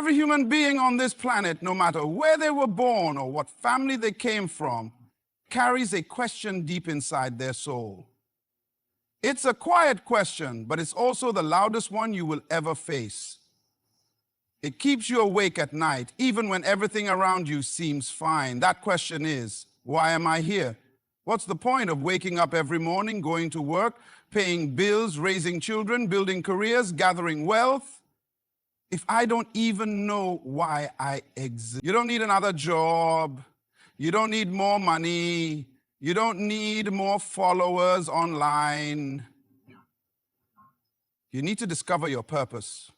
Every human being on this planet, no matter where they were born or what family they came from, carries a question deep inside their soul. It's a quiet question, but it's also the loudest one you will ever face. It keeps you awake at night, even when everything around you seems fine. That question is, why am I here? What's the point of waking up every morning, going to work, paying bills, raising children, building careers, gathering wealth, if I don't even know why I exist? You don't need another job. You don't need more money. You don't need more followers online. You need to discover your purpose.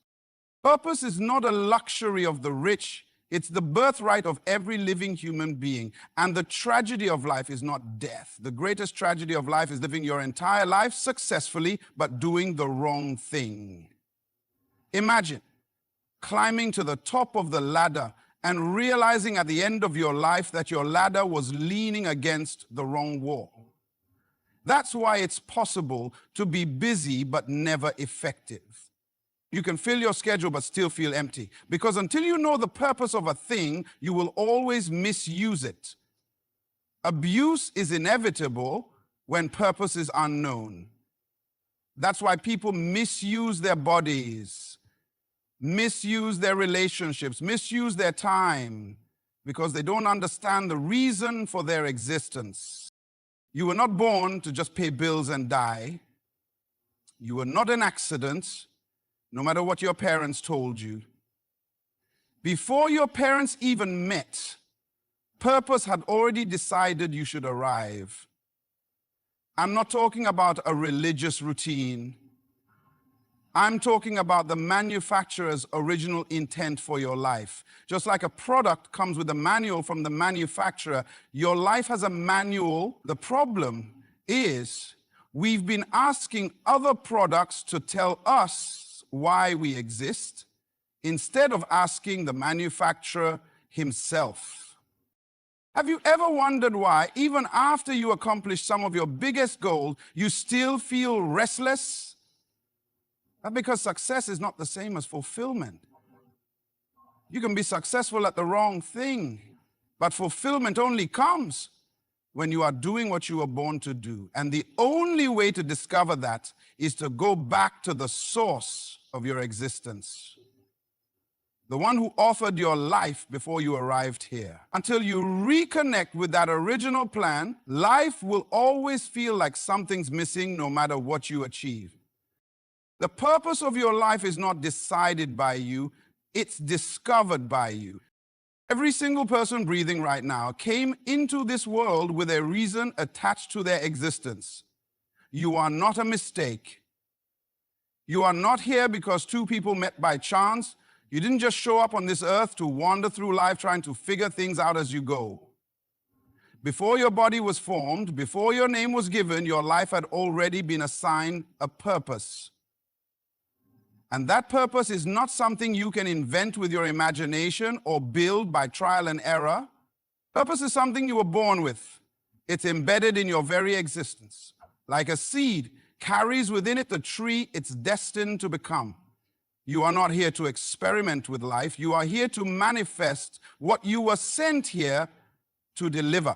Purpose is not a luxury of the rich. It's the birthright of every living human being. And the tragedy of life is not death. The greatest tragedy of life is living your entire life successfully, but doing the wrong thing. Imagine climbing to the top of the ladder and realizing at the end of your life that your ladder was leaning against the wrong wall. That's why it's possible to be busy but never effective. You can fill your schedule but still feel empty. Because until you know the purpose of a thing, you will always misuse it. Abuse is inevitable when purpose is unknown. That's why people misuse their bodies, misuse their relationships, misuse their time, because they don't understand the reason for their existence. You were not born to just pay bills and die. You were not an accident, no matter what your parents told you. Before your parents even met, purpose had already decided you should arrive. I'm not talking about a religious routine. I'm talking about the manufacturer's original intent for your life. Just like a product comes with a manual from the manufacturer, your life has a manual. The problem is we've been asking other products to tell us why we exist, instead of asking the manufacturer himself. Have you ever wondered why, even after you accomplish some of your biggest goals, you still feel restless? That's because success is not the same as fulfillment. You can be successful at the wrong thing, but fulfillment only comes when you are doing what you were born to do. And the only way to discover that is to go back to the source of your existence, the one who offered your life before you arrived here. Until you reconnect with that original plan, life will always feel like something's missing no matter what you achieve. The purpose of your life is not decided by you, it's discovered by you. Every single person breathing right now came into this world with a reason attached to their existence. You are not a mistake. You are not here because two people met by chance. You didn't just show up on this earth to wander through life trying to figure things out as you go. Before your body was formed, before your name was given, your life had already been assigned a purpose. And that purpose is not something you can invent with your imagination or build by trial and error. Purpose is something you were born with. It's embedded in your very existence. Like a seed carries within it the tree it's destined to become. You are not here to experiment with life. You are here to manifest what you were sent here to deliver.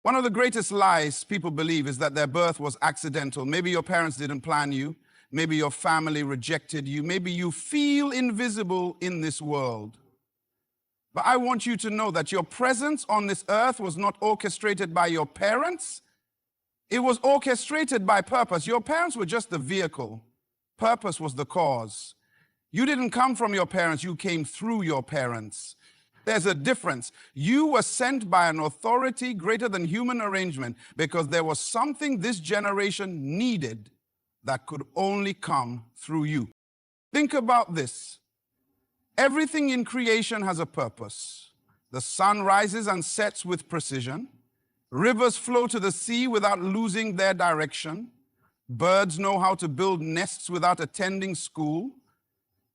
One of the greatest lies people believe is that their birth was accidental. Maybe your parents didn't plan you. Maybe your family rejected you. Maybe you feel invisible in this world. But I want you to know that your presence on this earth was not orchestrated by your parents. It was orchestrated by purpose. Your parents were just the vehicle. Purpose was the cause. You didn't come from your parents, you came through your parents. There's a difference. You were sent by an authority greater than human arrangement because there was something this generation needed that could only come through you. Think about this. Everything in creation has a purpose. The sun rises and sets with precision. Rivers flow to the sea without losing their direction. Birds know how to build nests without attending school.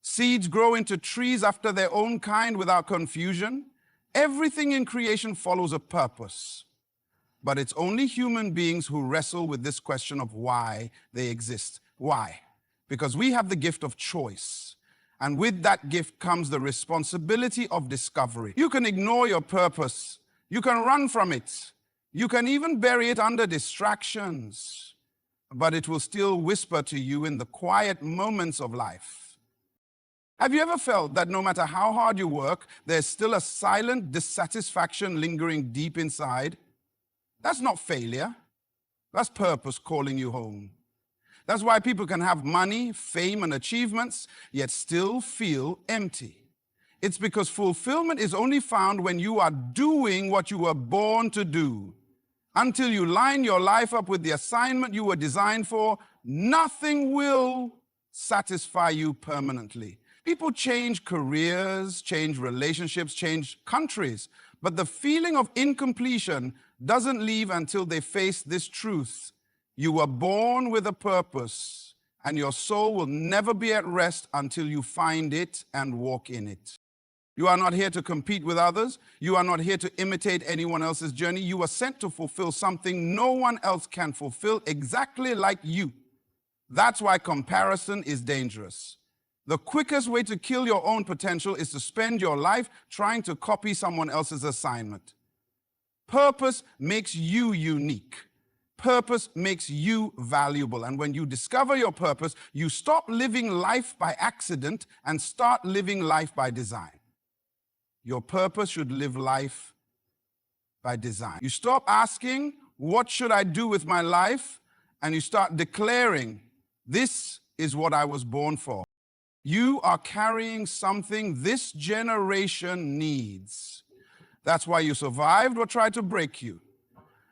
Seeds grow into trees after their own kind without confusion. Everything in creation follows a purpose. But it's only human beings who wrestle with this question of why they exist. Why? Because we have the gift of choice. And with that gift comes the responsibility of discovery. You can ignore your purpose. You can run from it. You can even bury it under distractions. But it will still whisper to you in the quiet moments of life. Have you ever felt that no matter how hard you work, there's still a silent dissatisfaction lingering deep inside? That's not failure. That's purpose calling you home. That's why people can have money, fame, and achievements, yet still feel empty. It's because fulfillment is only found when you are doing what you were born to do. Until you line your life up with the assignment you were designed for, nothing will satisfy you permanently. People change careers, change relationships, change countries, but the feeling of incompletion doesn't leave until they face this truth. You were born with a purpose, and your soul will never be at rest until you find it and walk in it. You are not here to compete with others. You are not here to imitate anyone else's journey. You are sent to fulfill something no one else can fulfill exactly like you. That's why comparison is dangerous. The quickest way to kill your own potential is to spend your life trying to copy someone else's assignment. Purpose makes you unique. Purpose makes you valuable. And when you discover your purpose, you stop living life by accident and start living life by design. Your purpose should live life by design. You stop asking, what should I do with my life? And you start declaring, this is what I was born for. You are carrying something this generation needs. That's why you survived what tried to break you.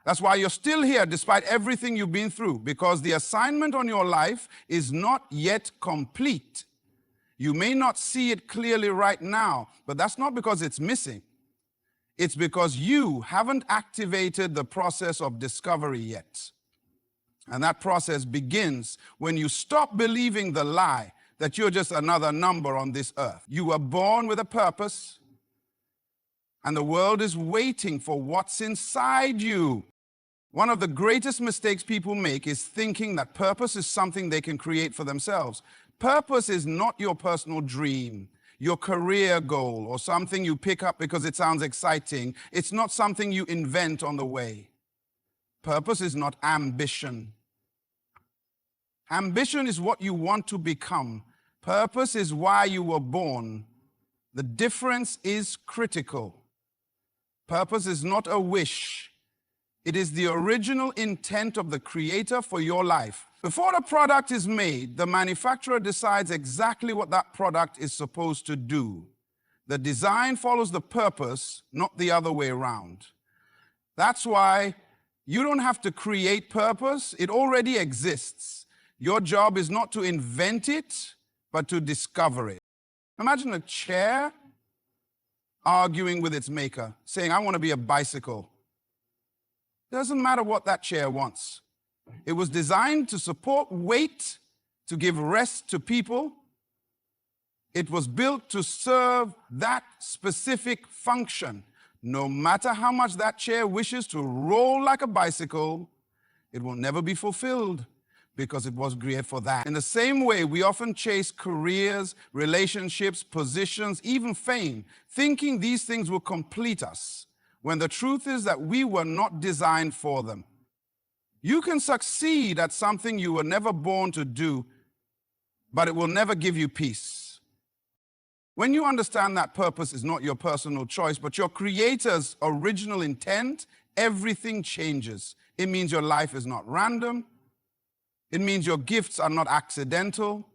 That's why you're still here despite everything you've been through, because the assignment on your life is not yet complete. You may not see it clearly right now, but that's not because it's missing. It's because you haven't activated the process of discovery yet. And that process begins when you stop believing the lie that you're just another number on this earth. You were born with a purpose, and the world is waiting for what's inside you. One of the greatest mistakes people make is thinking that purpose is something they can create for themselves. Purpose is not your personal dream, your career goal, or something you pick up because it sounds exciting. It's not something you invent on the way. Purpose is not ambition. Ambition is what you want to become. Purpose is why you were born. The difference is critical. Purpose is not a wish. It is the original intent of the Creator for your life. Before the product is made, the manufacturer decides exactly what that product is supposed to do. The design follows the purpose, not the other way around. That's why you don't have to create purpose. It already exists. Your job is not to invent it, but to discover it. Imagine a chair arguing with its maker, saying, I want to be a bicycle. It doesn't matter what that chair wants. It was designed to support weight, to give rest to people. It was built to serve that specific function. No matter how much that chair wishes to roll like a bicycle, it will never be fulfilled because it was created for that. In the same way, we often chase careers, relationships, positions, even fame, thinking these things will complete us, when the truth is that we were not designed for them. You can succeed at something you were never born to do, but it will never give you peace. When you understand that purpose is not your personal choice, but your Creator's original intent, everything changes. It means your life is not random. It means your gifts are not accidental.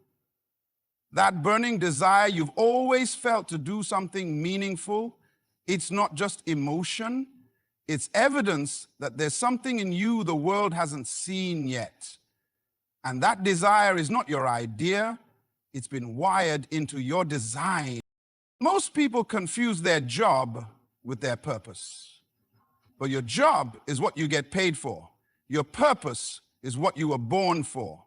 That burning desire you've always felt to do something meaningful, it's not just emotion. It's evidence that there's something in you the world hasn't seen yet. And that desire is not your idea. It's been wired into your design. Most people confuse their job with their purpose. But your job is what you get paid for. Your purpose is what you were born for.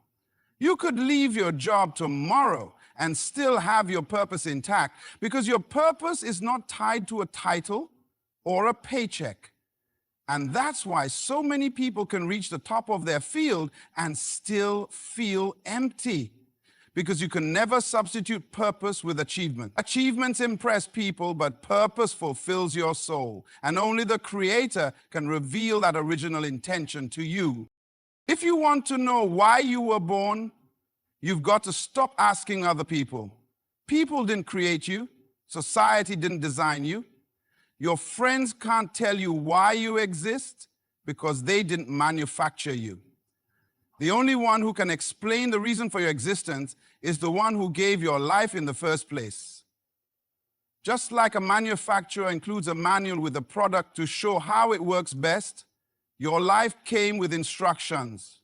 You could leave your job tomorrow and still have your purpose intact, because your purpose is not tied to a title or a paycheck. And that's why so many people can reach the top of their field and still feel empty. because you can never substitute purpose with achievement. Achievements impress people, but purpose fulfills your soul. And only the Creator can reveal that original intention to you. If you want to know why you were born, you've got to stop asking other people. People didn't create you. Society didn't design you. Your friends can't tell you why you exist because they didn't manufacture you. The only one who can explain the reason for your existence is the one who gave your life in the first place. Just like a manufacturer includes a manual with a product to show how it works best, your life came with instructions.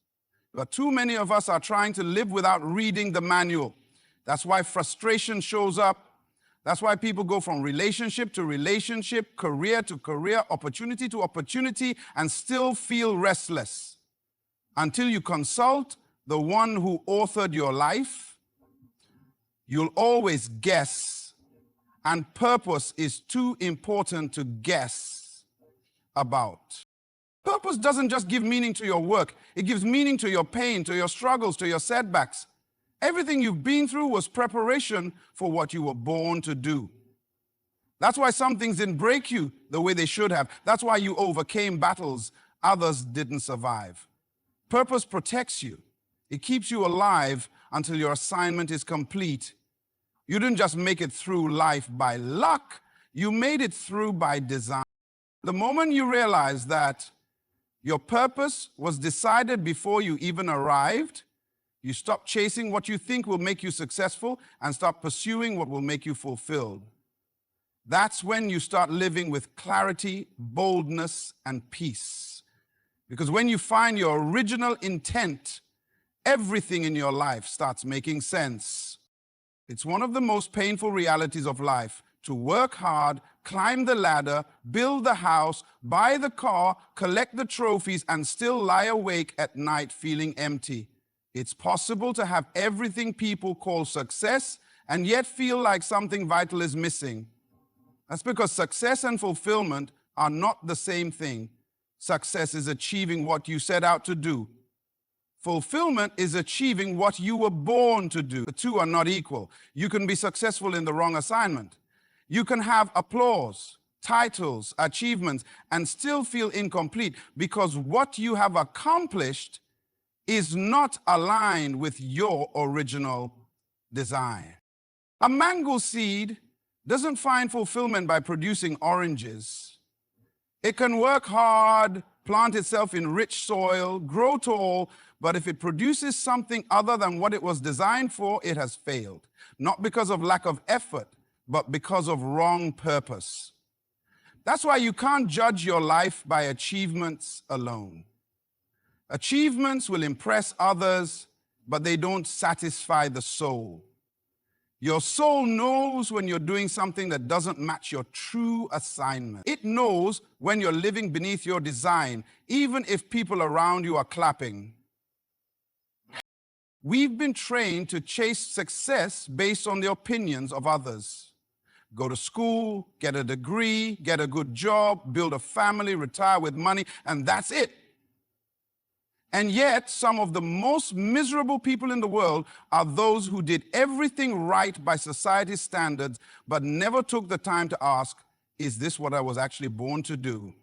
But too many of us are trying to live without reading the manual. That's why frustration shows up. That's why people go from relationship to relationship, career to career, opportunity to opportunity, and still feel restless. Until you consult the one who authored your life, you'll always guess, and purpose is too important to guess about. Purpose doesn't just give meaning to your work, it gives meaning to your pain, to your struggles, to your setbacks. Everything you've been through was preparation for what you were born to do. That's why some things didn't break you the way they should have. That's why you overcame battles others didn't survive. Purpose protects you. It keeps you alive until your assignment is complete. You didn't just make it through life by luck, you made it through by design. The moment you realize that your purpose was decided before you even arrived, you stop chasing what you think will make you successful and start pursuing what will make you fulfilled. That's when you start living with clarity, boldness, and peace. Because when you find your original intent, everything in your life starts making sense. It's one of the most painful realities of life to work hard, climb the ladder, build the house, buy the car, collect the trophies, and still lie awake at night feeling empty. It's possible to have everything people call success and yet feel like something vital is missing. That's because success and fulfillment are not the same thing. Success is achieving what you set out to do. Fulfillment is achieving what you were born to do. The two are not equal. You can be successful in the wrong assignment. You can have applause, titles, achievements, and still feel incomplete because what you have accomplished is not aligned with your original design. A mango seed doesn't find fulfillment by producing oranges. It can work hard, plant itself in rich soil, grow tall, but if it produces something other than what it was designed for, it has failed. Not because of lack of effort, but because of wrong purpose. That's why you can't judge your life by achievements alone. Achievements will impress others, but they don't satisfy the soul. Your soul knows when you're doing something that doesn't match your true assignment. It knows when you're living beneath your design, even if people around you are clapping. We've been trained to chase success based on the opinions of others. Go to school, get a degree, get a good job, build a family, retire with money, and that's it. And yet, some of the most miserable people in the world are those who did everything right by society's standards, but never took the time to ask, is this what I was actually born to do?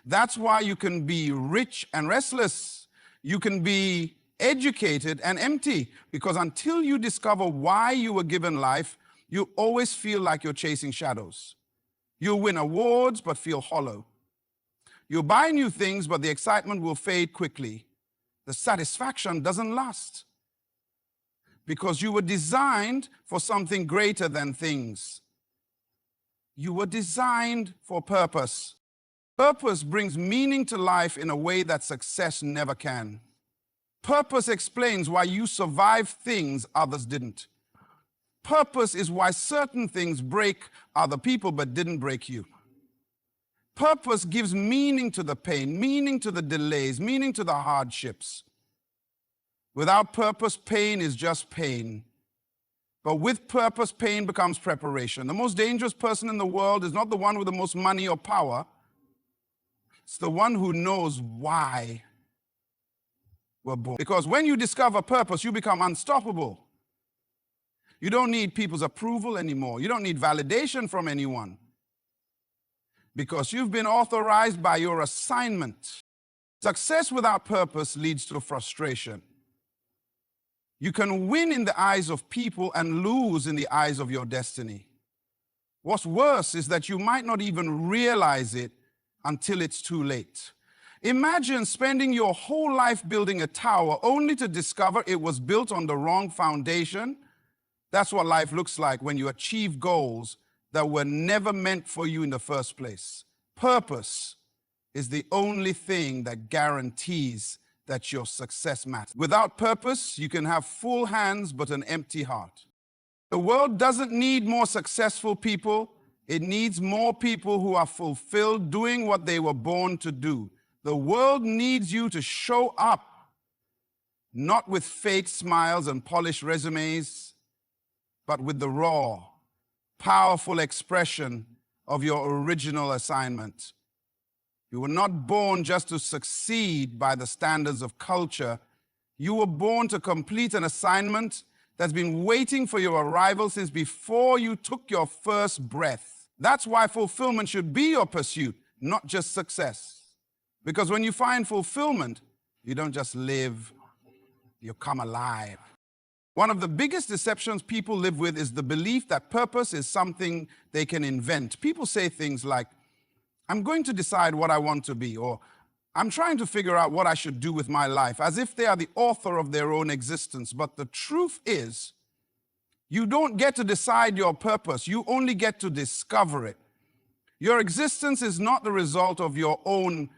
That's why you can be rich and restless. You can be educated and empty, because until you discover why you were given life, you always feel like you're chasing shadows. You'll win awards, but feel hollow. You'll buy new things, but the excitement will fade quickly. The satisfaction doesn't last because you were designed for something greater than things. You were designed for purpose. Purpose brings meaning to life in a way that success never can. Purpose explains why you survived things others didn't. Purpose is why certain things break other people but didn't break you. Purpose gives meaning to the pain, meaning to the delays, meaning to the hardships. Without purpose, pain is just pain. But with purpose, pain becomes preparation. The most dangerous person in the world is not the one with the most money or power. It's the one who knows why we're born. Because when you discover purpose, you become unstoppable. You don't need people's approval anymore. You don't need validation from anyone because you've been authorized by your assignment. Success without purpose leads to frustration. You can win in the eyes of people and lose in the eyes of your destiny. What's worse is that you might not even realize it until it's too late. Imagine spending your whole life building a tower only to discover it was built on the wrong foundation. That's what life looks like when you achieve goals that were never meant for you in the first place. Purpose is the only thing that guarantees that your success matters. Without purpose, you can have full hands but an empty heart. The world doesn't need more successful people. It needs more people who are fulfilled doing what they were born to do. The world needs you to show up, not with fake smiles and polished resumes, but with the raw, powerful expression of your original assignment. You were not born just to succeed by the standards of culture. You were born to complete an assignment that's been waiting for your arrival since before you took your first breath. That's why fulfillment should be your pursuit, not just success. Because when you find fulfillment, you don't just live, you come alive. One of the biggest deceptions people live with is the belief that purpose is something they can invent. People say things like, I'm going to decide what I want to be, or I'm trying to figure out what I should do with my life, as if they are the author of their own existence. But the truth is, you don't get to decide your purpose. You only get to discover it. Your existence is not the result of your own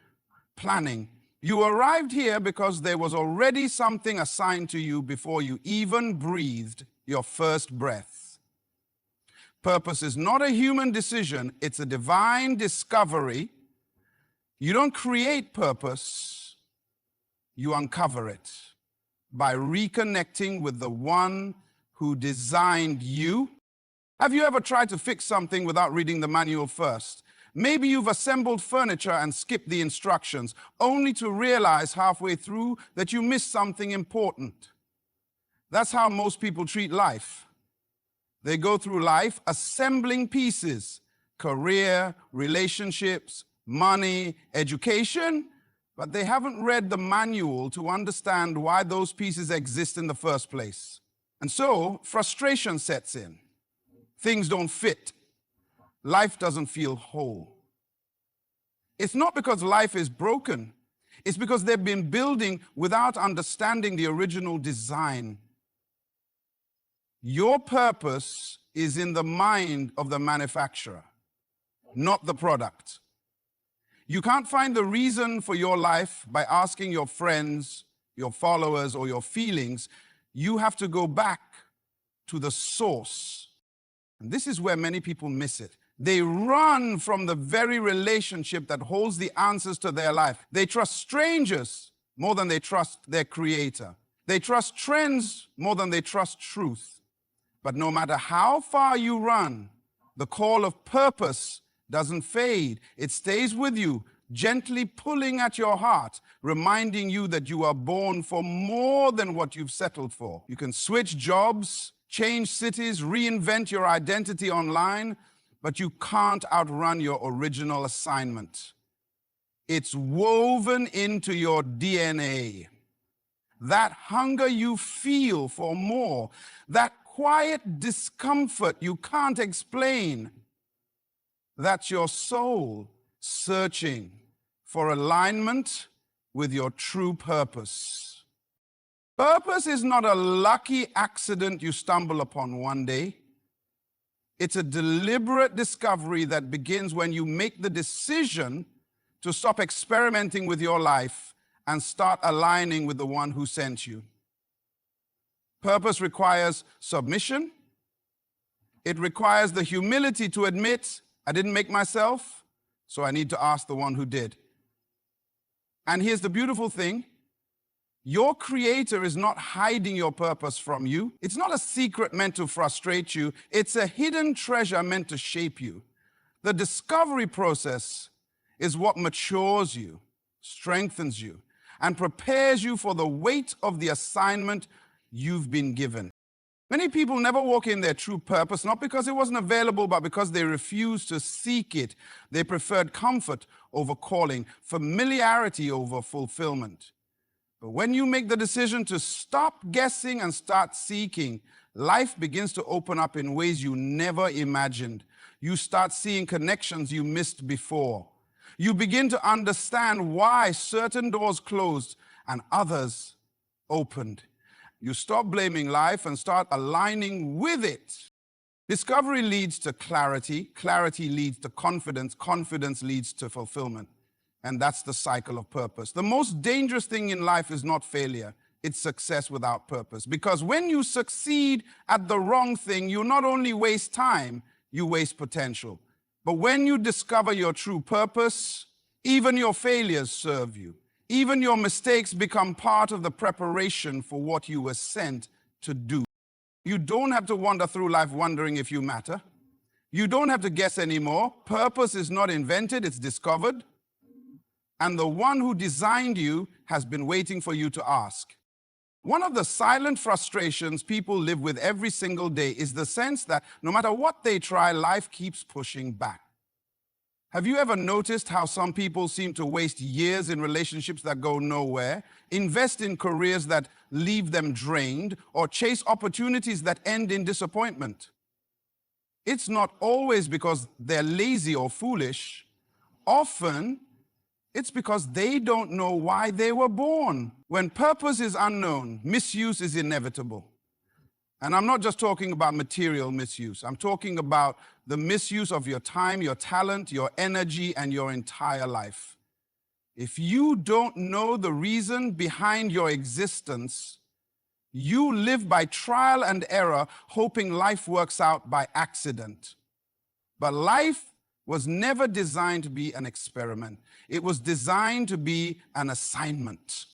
planning. You arrived here because there was already something assigned to you before you even breathed your first breath. Purpose is not a human decision, it's a divine discovery. You don't create purpose, you uncover it by reconnecting with the one who designed you. Have you ever tried to fix something without reading the manual first? Maybe you've assembled furniture and skipped the instructions, only to realize halfway through that you missed something important. That's how most people treat life. They go through life assembling pieces, career, relationships, money, education, but they haven't read the manual to understand why those pieces exist in the first place. And so frustration sets in. Things don't fit. Life doesn't feel whole. It's not because life is broken. It's because they've been building without understanding the original design. Your purpose is in the mind of the manufacturer, not the product. You can't find the reason for your life by asking your friends, your followers, or your feelings. You have to go back to the source. And this is where many people miss it. They run from the very relationship that holds the answers to their life. They trust strangers more than they trust their creator. They trust trends more than they trust truth. But no matter how far you run, the call of purpose doesn't fade. It stays with you, gently pulling at your heart, reminding you that you are born for more than what you've settled for. You can switch jobs, change cities, reinvent your identity online, but you can't outrun your original assignment. It's woven into your DNA. That hunger you feel for more, that quiet discomfort you can't explain, that's your soul searching for alignment with your true purpose. Purpose is not a lucky accident you stumble upon one day. It's a deliberate discovery that begins when you make the decision to stop experimenting with your life and start aligning with the one who sent you. Purpose requires submission. It requires the humility to admit, I didn't make myself, so I need to ask the one who did. And here's the beautiful thing. Your creator is not hiding your purpose from you. It's not a secret meant to frustrate you. It's a hidden treasure meant to shape you. The discovery process is what matures you, strengthens you, and prepares you for the weight of the assignment you've been given. Many people never walk in their true purpose, not because it wasn't available, but because they refused to seek it. They preferred comfort over calling, familiarity over fulfillment. But when you make the decision to stop guessing and start seeking, life begins to open up in ways you never imagined. You start seeing connections you missed before. You begin to understand why certain doors closed and others opened. You stop blaming life and start aligning with it. Discovery leads to clarity. Clarity leads to confidence. Confidence leads to fulfillment. And that's the cycle of purpose. The most dangerous thing in life is not failure. It's success without purpose. Because when you succeed at the wrong thing, you not only waste time, you waste potential. But when you discover your true purpose, even your failures serve you. Even your mistakes become part of the preparation for what you were sent to do. You don't have to wander through life wondering if you matter. You don't have to guess anymore. Purpose is not invented, it's discovered. And the one who designed you has been waiting for you to ask. One of the silent frustrations people live with every single day is the sense that no matter what they try, life keeps pushing back. Have you ever noticed how some people seem to waste years in relationships that go nowhere, invest in careers that leave them drained, or chase opportunities that end in disappointment? It's not always because they're lazy or foolish. Often, it's because they don't know why they were born. When purpose is unknown, misuse is inevitable. And I'm not just talking about material misuse. I'm talking about the misuse of your time, your talent, your energy, and your entire life. If you don't know the reason behind your existence, you live by trial and error, hoping life works out by accident. But life was never designed to be an experiment. It was designed to be an assignment.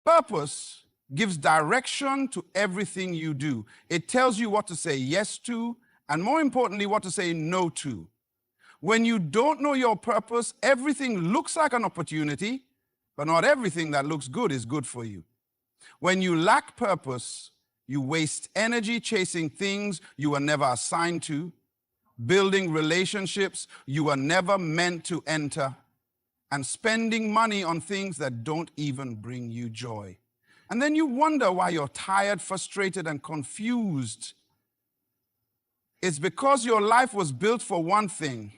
Purpose gives direction to everything you do. It tells you what to say yes to, and more importantly, what to say no to. When you don't know your purpose, everything looks like an opportunity, but not everything that looks good is good for you. When you lack purpose, you waste energy chasing things you were never assigned to, building relationships you were never meant to enter, and spending money on things that don't even bring you joy. And then you wonder why you're tired, frustrated, and confused. It's because your life was built for one thing,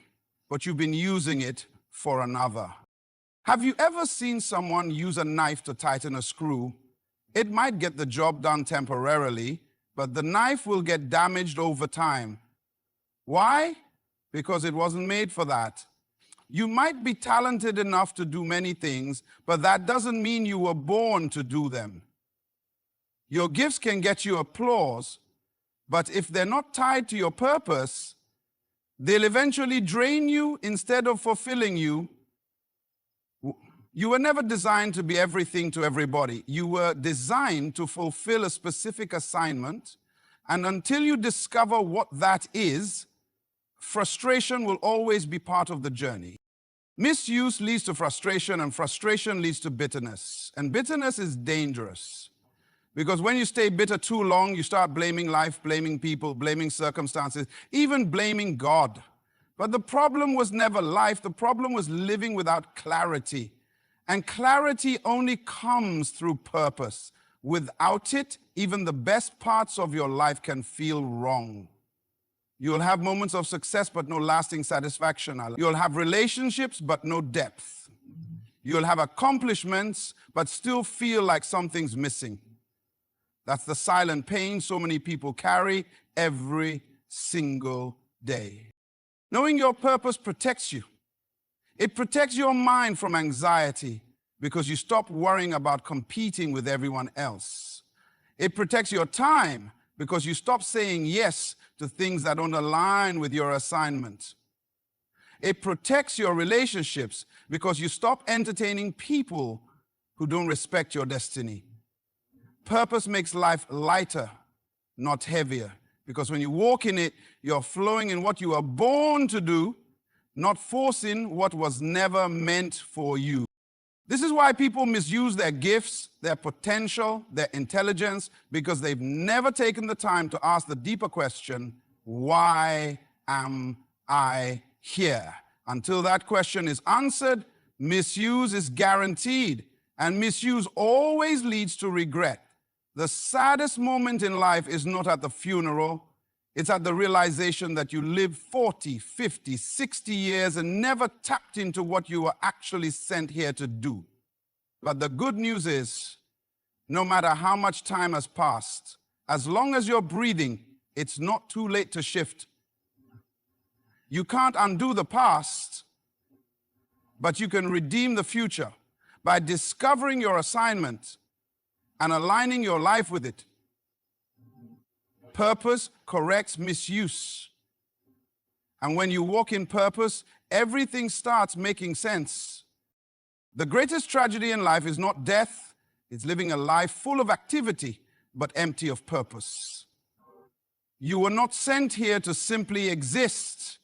but you've been using it for another. Have you ever seen someone use a knife to tighten a screw? It might get the job done temporarily, but the knife will get damaged over time. Why? Because it wasn't made for that. You might be talented enough to do many things, but that doesn't mean you were born to do them. Your gifts can get you applause, but if they're not tied to your purpose, they'll eventually drain you instead of fulfilling you. You were never designed to be everything to everybody. You were designed to fulfill a specific assignment, and until you discover what that is, frustration will always be part of the journey. Misuse leads to frustration, and frustration leads to bitterness. And bitterness is dangerous, because when you stay bitter too long, you start blaming life, blaming people, blaming circumstances, even blaming God. But the problem was never life. The problem was living without clarity. And clarity only comes through purpose. Without it, even the best parts of your life can feel wrong. You'll have moments of success, but no lasting satisfaction. You'll have relationships, but no depth. You'll have accomplishments, but still feel like something's missing. That's the silent pain so many people carry every single day. Knowing your purpose protects you. It protects your mind from anxiety because you stop worrying about competing with everyone else. It protects your time because you stop saying yes to things that don't align with your assignment. It protects your relationships because you stop entertaining people who don't respect your destiny. Purpose makes life lighter, not heavier, because when you walk in it, you're flowing in what you were born to do, not forcing what was never meant for you. This is why people misuse their gifts, their potential, their intelligence, because they've never taken the time to ask the deeper question, why am I here? Until that question is answered, misuse is guaranteed, and misuse always leads to regret. The saddest moment in life is not at the funeral, it's at the realization that you lived 40, 50, 60 years and never tapped into what you were actually sent here to do. But the good news is, no matter how much time has passed, as long as you're breathing, it's not too late to shift. You can't undo the past, but you can redeem the future by discovering your assignment and aligning your life with it. Purpose corrects misuse. And when you walk in purpose, everything starts making sense. The greatest tragedy in life is not death, it's living a life full of activity, but empty of purpose. You were not sent here to simply exist,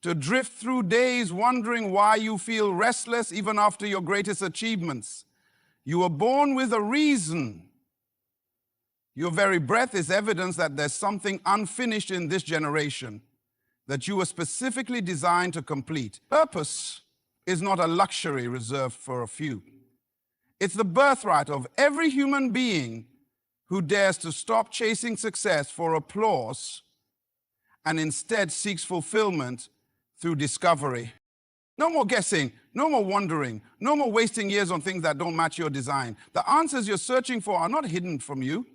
to drift through days wondering why you feel restless even after your greatest achievements. You were born with a reason. Your very breath is evidence that there's something unfinished in this generation that you were specifically designed to complete. Purpose is not a luxury reserved for a few. It's the birthright of every human being who dares to stop chasing success for applause and instead seeks fulfillment through discovery. No more guessing, no more wondering, no more wasting years on things that don't match your design. The answers you're searching for are not hidden from you.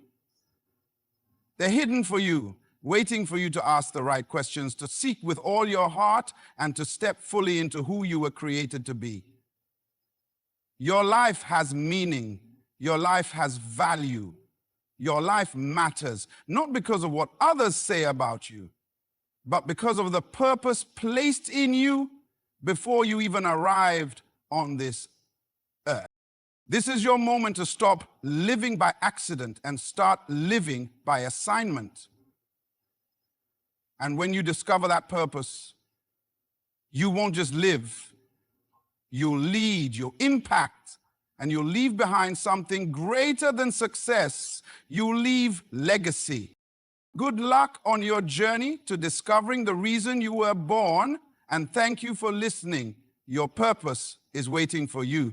They're hidden for you, waiting for you to ask the right questions, to seek with all your heart, and to step fully into who you were created to be. Your life has meaning. Your life has value. Your life matters, not because of what others say about you, but because of the purpose placed in you before you even arrived on this earth. This is your moment to stop living by accident and start living by assignment. And when you discover that purpose, you won't just live, you'll lead, you'll impact, and you'll leave behind something greater than success. You'll leave legacy. Good luck on your journey to discovering the reason you were born, and thank you for listening. Your purpose is waiting for you.